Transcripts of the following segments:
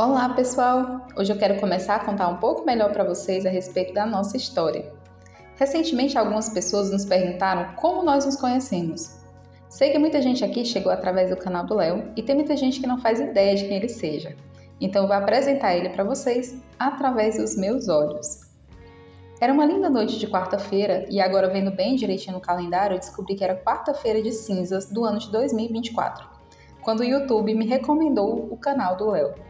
Olá, pessoal! Hoje eu quero começar a contar um pouco melhor para vocês a respeito da nossa história. Recentemente, algumas pessoas nos perguntaram como nós nos conhecemos. Sei que muita gente aqui chegou através do canal do Léo e tem muita gente que não faz ideia de quem ele seja. Então eu vou apresentar ele para vocês através dos meus olhos. Era uma linda noite de quarta-feira e agora vendo bem direitinho no calendário, eu descobri que era quarta-feira de cinzas do ano de 2024, quando o YouTube me recomendou o canal do Léo.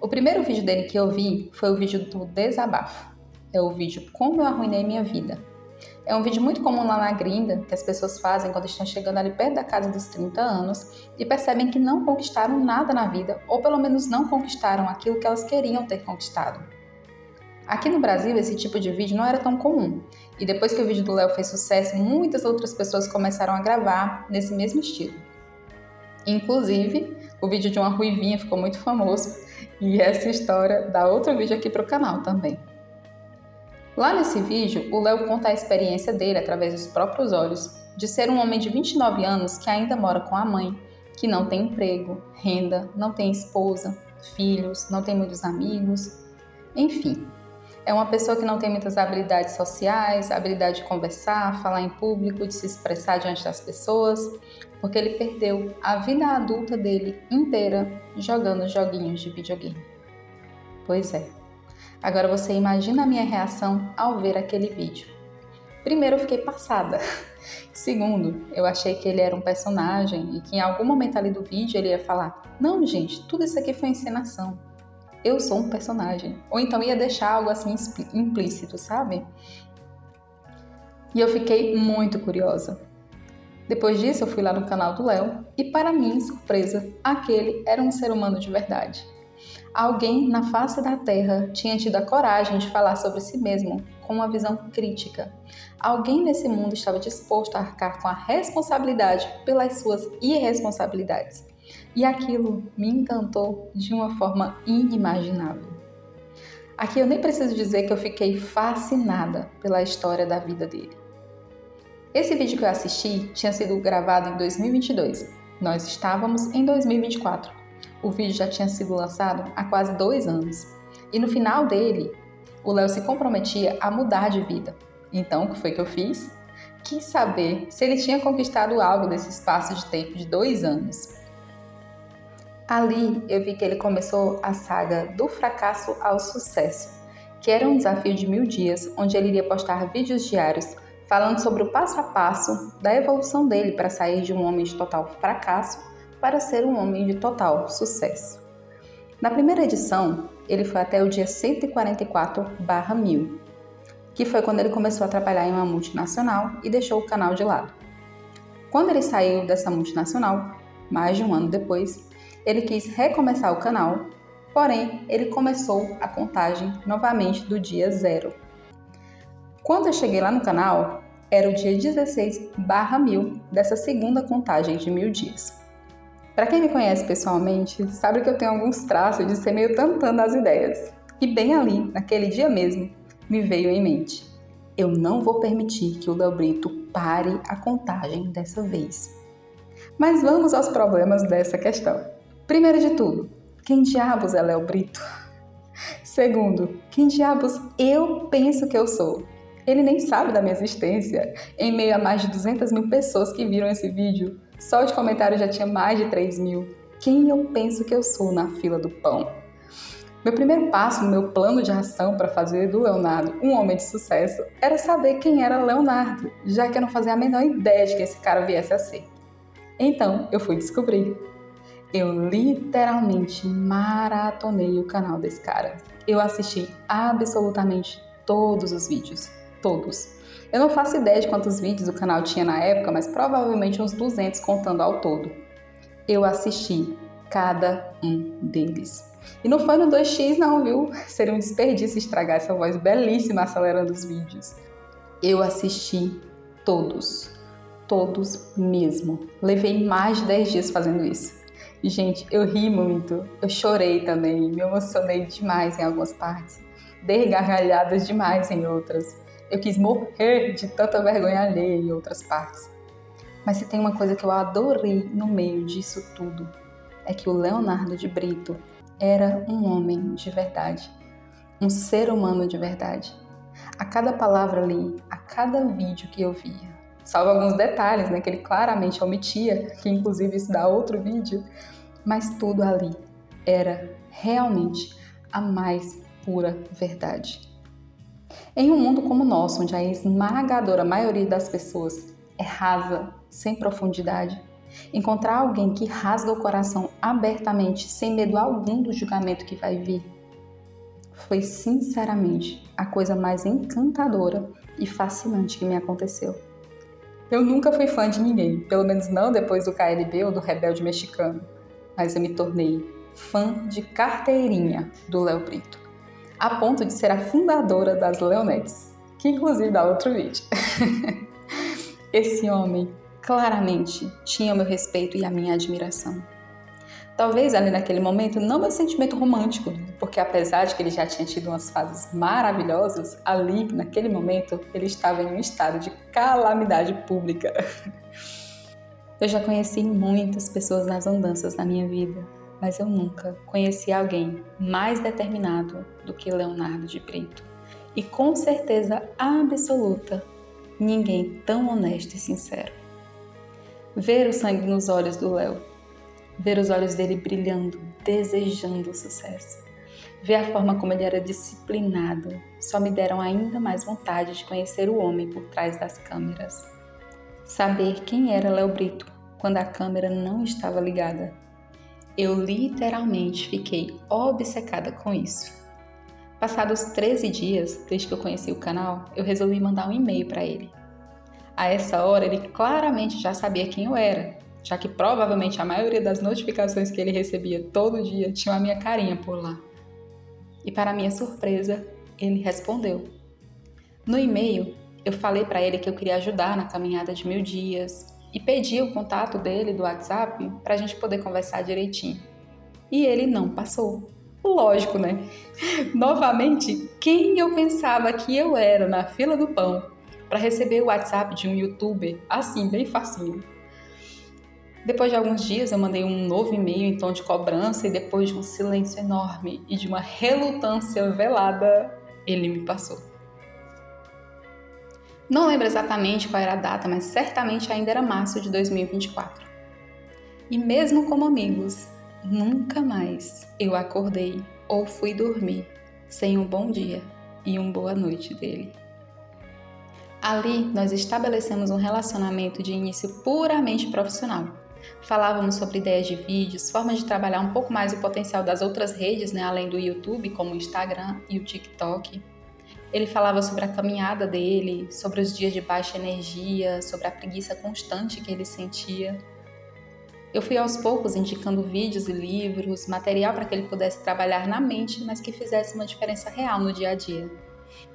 O primeiro vídeo dele que eu vi foi o vídeo do desabafo. É o vídeo Como eu arruinei minha vida. É um vídeo muito comum lá na gringa, que as pessoas fazem quando estão chegando ali perto da casa dos 30 anos e percebem que não conquistaram nada na vida, ou pelo menos não conquistaram aquilo que elas queriam ter conquistado. Aqui no Brasil, esse tipo de vídeo não era tão comum, e depois que o vídeo do Léo fez sucesso, muitas outras pessoas começaram a gravar nesse mesmo estilo. Inclusive, o vídeo de uma ruivinha ficou muito famoso e essa história dá outro vídeo aqui para o canal também. Lá nesse vídeo, o Léo conta a experiência dele através dos próprios olhos de ser um homem de 29 anos que ainda mora com a mãe, que não tem emprego, renda, não tem esposa, filhos, não tem muitos amigos, enfim. É uma pessoa que não tem muitas habilidades sociais, habilidade de conversar, falar em público, de se expressar diante das pessoas, porque ele perdeu a vida adulta dele inteira jogando joguinhos de videogame. Pois é. Agora você imagina a minha reação ao ver aquele vídeo. Primeiro, eu fiquei passada. Segundo, eu achei que ele era um personagem e que em algum momento ali do vídeo ele ia falar: "Não, gente, tudo isso aqui foi encenação. Eu sou um personagem." Ou então ia deixar algo assim implícito, sabe? E eu fiquei muito curiosa. Depois disso, eu fui lá no canal do Léo e, para minha surpresa, aquele era um ser humano de verdade. Alguém na face da Terra tinha tido a coragem de falar sobre si mesmo com uma visão crítica. Alguém nesse mundo estava disposto a arcar com a responsabilidade pelas suas irresponsabilidades. E aquilo me encantou de uma forma inimaginável. Aqui eu nem preciso dizer que eu fiquei fascinada pela história da vida dele. Esse vídeo que eu assisti tinha sido gravado em 2022. Nós estávamos em 2024. O vídeo já tinha sido lançado há quase 2 anos. E no final dele, o Léo se comprometia a mudar de vida. Então, o que foi que eu fiz? Quis saber se ele tinha conquistado algo nesse espaço de tempo de 2 anos. Ali eu vi que ele começou a saga do fracasso ao sucesso, que era um desafio de 1000 dias, onde ele iria postar vídeos diários falando sobre o passo a passo da evolução dele para sair de um homem de total fracasso para ser um homem de total sucesso. Na primeira edição, ele foi até o dia 144/1000, que foi quando ele começou a trabalhar em uma multinacional e deixou o canal de lado. Quando ele saiu dessa multinacional, mais de um ano depois, ele quis recomeçar o canal, porém ele começou a contagem novamente do dia 0. Quando eu cheguei lá no canal, era o dia 16/1000 dessa segunda contagem de 1000 dias. Para quem me conhece pessoalmente, sabe que eu tenho alguns traços de ser meio tantã das ideias. E bem ali, naquele dia mesmo, me veio em mente: eu não vou permitir que o Léo Brito pare a contagem dessa vez. Mas vamos aos problemas dessa questão. Primeiro de tudo, quem diabos é Léo Brito? Segundo, quem diabos eu penso que eu sou? Ele nem sabe da minha existência, em meio a mais de 200.000 pessoas que viram esse vídeo. Só de comentários já tinha mais de 3.000. Quem eu penso que eu sou na fila do pão? Meu primeiro passo no meu plano de ação para fazer do Leonardo um homem de sucesso era saber quem era Leonardo, já que eu não fazia a menor ideia de que esse cara viesse a ser. Então, eu fui descobrir. Eu literalmente maratonei o canal desse cara. Eu assisti absolutamente todos os vídeos. Todos. Eu não faço ideia de quantos vídeos o canal tinha na época, mas provavelmente uns 200 contando ao todo. Eu assisti cada um deles. E não foi no 2x não, viu? Seria um desperdício estragar essa voz belíssima acelerando os vídeos. Eu assisti todos. Todos mesmo. Levei mais de 10 dias fazendo isso. E, gente, eu ri muito. Eu chorei também. Me emocionei demais em algumas partes. Dei gargalhadas demais em outras. Eu quis morrer de tanta vergonha alheia em outras partes. Mas se tem uma coisa que eu adorei no meio disso tudo, é que o Leonardo de Brito era um homem de verdade, um ser humano de verdade. A cada palavra ali, a cada vídeo que eu via, salvo alguns detalhes, né, que ele claramente omitia, que inclusive isso dá outro vídeo, mas tudo ali era realmente a mais pura verdade. Em um mundo como o nosso, onde a esmagadora maioria das pessoas é rasa, sem profundidade, encontrar alguém que rasga o coração abertamente, sem medo algum do julgamento que vai vir, foi sinceramente a coisa mais encantadora e fascinante que me aconteceu. Eu nunca fui fã de ninguém, pelo menos não depois do KLB ou do Rebelde Mexicano, mas eu me tornei fã de carteirinha do Léo Brito, a ponto de ser a fundadora das Leonettes, que inclusive dá outro vídeo. Esse homem claramente tinha o meu respeito e a minha admiração. Talvez ali naquele momento não meu sentimento romântico, porque apesar de que ele já tinha tido umas fases maravilhosas, ali naquele momento ele estava em um estado de calamidade pública. Eu já conheci muitas pessoas nas andanças da minha vida, mas eu nunca conheci alguém mais determinado do que Leonardo de Brito. E com certeza absoluta, ninguém tão honesto e sincero. Ver o sangue nos olhos do Léo, ver os olhos dele brilhando, desejando o sucesso, ver a forma como ele era disciplinado, só me deram ainda mais vontade de conhecer o homem por trás das câmeras. Saber quem era Léo Brito quando a câmera não estava ligada. Eu literalmente fiquei obcecada com isso. Passados 13 dias desde que eu conheci o canal, eu resolvi mandar um e-mail para ele. A essa hora ele claramente já sabia quem eu era, já que provavelmente a maioria das notificações que ele recebia todo dia tinham a minha carinha por lá. E para minha surpresa, ele respondeu. No e-mail, eu falei para ele que eu queria ajudar na caminhada de 1000 dias e pedi o contato dele do WhatsApp para a gente poder conversar direitinho. E ele não passou. Lógico, né? Novamente, quem eu pensava que eu era na fila do pão para receber o WhatsApp de um youtuber assim, bem facinho? Depois de alguns dias, eu mandei um novo e-mail em tom de cobrança e depois de um silêncio enorme e de uma relutância velada, ele me passou. Não lembro exatamente qual era a data, mas certamente ainda era março de 2024. E mesmo como amigos, nunca mais eu acordei ou fui dormir sem um bom dia e uma boa noite dele. Ali, nós estabelecemos um relacionamento de início puramente profissional. Falávamos sobre ideias de vídeos, formas de trabalhar um pouco mais o potencial das outras redes, né, além do YouTube, como o Instagram e o TikTok. Ele falava sobre a caminhada dele, sobre os dias de baixa energia, sobre a preguiça constante que ele sentia. Eu fui aos poucos indicando vídeos e livros, material para que ele pudesse trabalhar na mente, mas que fizesse uma diferença real no dia a dia.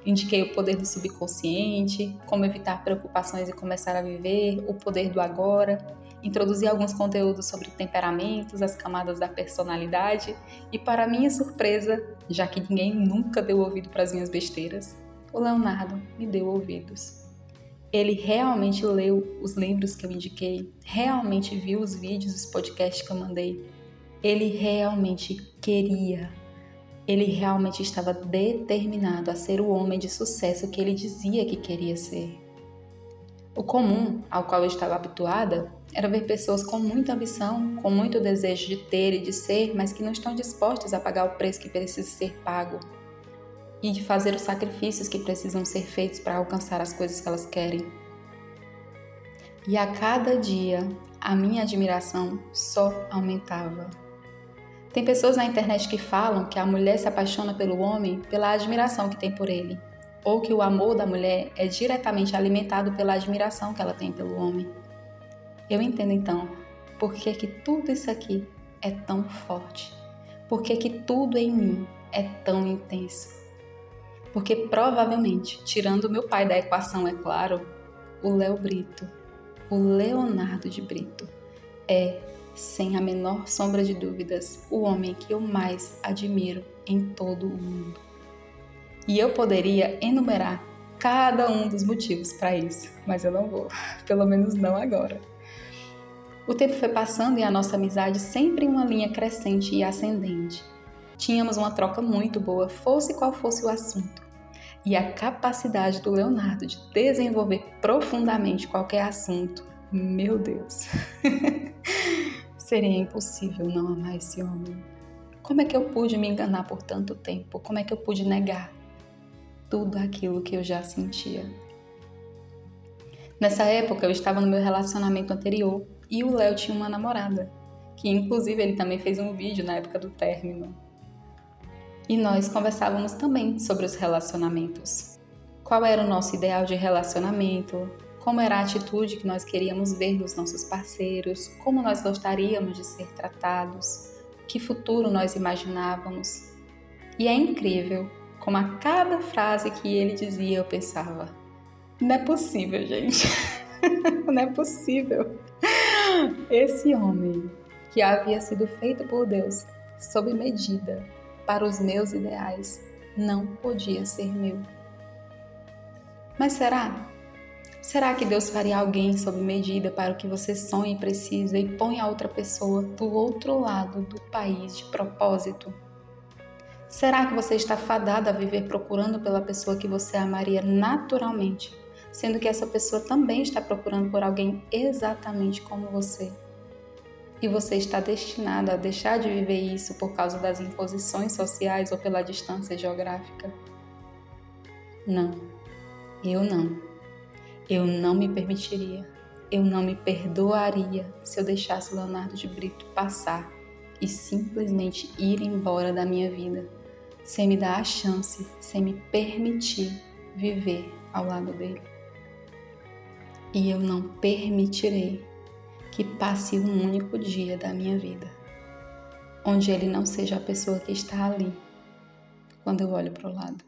Indiquei o poder do subconsciente, como evitar preocupações e começar a viver, o poder do agora. Introduzi alguns conteúdos sobre temperamentos, as camadas da personalidade e, para minha surpresa, já que ninguém nunca deu ouvido para as minhas besteiras, o Leonardo me deu ouvidos. Ele realmente leu os livros que eu indiquei, realmente viu os vídeos, os podcasts que eu mandei. Ele realmente queria. Ele realmente estava determinado a ser o homem de sucesso que ele dizia que queria ser. O comum, ao qual eu estava habituada, era ver pessoas com muita ambição, com muito desejo de ter e de ser, mas que não estão dispostas a pagar o preço que precisa ser pago e de fazer os sacrifícios que precisam ser feitos para alcançar as coisas que elas querem. E a cada dia, a minha admiração só aumentava. Tem pessoas na internet que falam que a mulher se apaixona pelo homem pela admiração que tem por ele, ou que o amor da mulher é diretamente alimentado pela admiração que ela tem pelo homem. Eu entendo então por que tudo isso aqui é tão forte, por que tudo em mim é tão intenso. Porque provavelmente, tirando o meu pai da equação, é claro, o Léo Brito, o Leonardo de Brito, é, sem a menor sombra de dúvidas, o homem que eu mais admiro em todo o mundo. E eu poderia enumerar cada um dos motivos para isso, mas eu não vou, pelo menos não agora. O tempo foi passando e a nossa amizade sempre em uma linha crescente e ascendente. Tínhamos uma troca muito boa, fosse qual fosse o assunto. E a capacidade do Leonardo de desenvolver profundamente qualquer assunto, meu Deus, seria impossível não amar esse homem. Como é que eu pude me enganar por tanto tempo? Como é que eu pude negar tudo aquilo que eu já sentia? Nessa época eu estava no meu relacionamento anterior e o Léo tinha uma namorada, que inclusive ele também fez um vídeo na época do término. E nós conversávamos também sobre os relacionamentos. Qual era o nosso ideal de relacionamento? Como era a atitude que nós queríamos ver dos nossos parceiros? Como nós gostaríamos de ser tratados? Que futuro nós imaginávamos? E é incrível como a cada frase que ele dizia eu pensava: não é possível, gente. Não é possível. Esse homem que havia sido feito por Deus sob medida para os meus ideais não podia ser meu. Mas será? Será que Deus faria alguém sob medida para o que você sonha e precisa e põe a outra pessoa do outro lado do país de propósito? Será que você está fadada a viver procurando pela pessoa que você amaria naturalmente, sendo que essa pessoa também está procurando por alguém exatamente como você? E você está destinada a deixar de viver isso por causa das imposições sociais ou pela distância geográfica? Não, eu não. Eu não me permitiria, eu não me perdoaria se eu deixasse o Leonardo de Brito passar e simplesmente ir embora da minha vida, sem me dar a chance, sem me permitir viver ao lado dele. E eu não permitirei que passe um único dia da minha vida onde ele não seja a pessoa que está ali quando eu olho para o lado.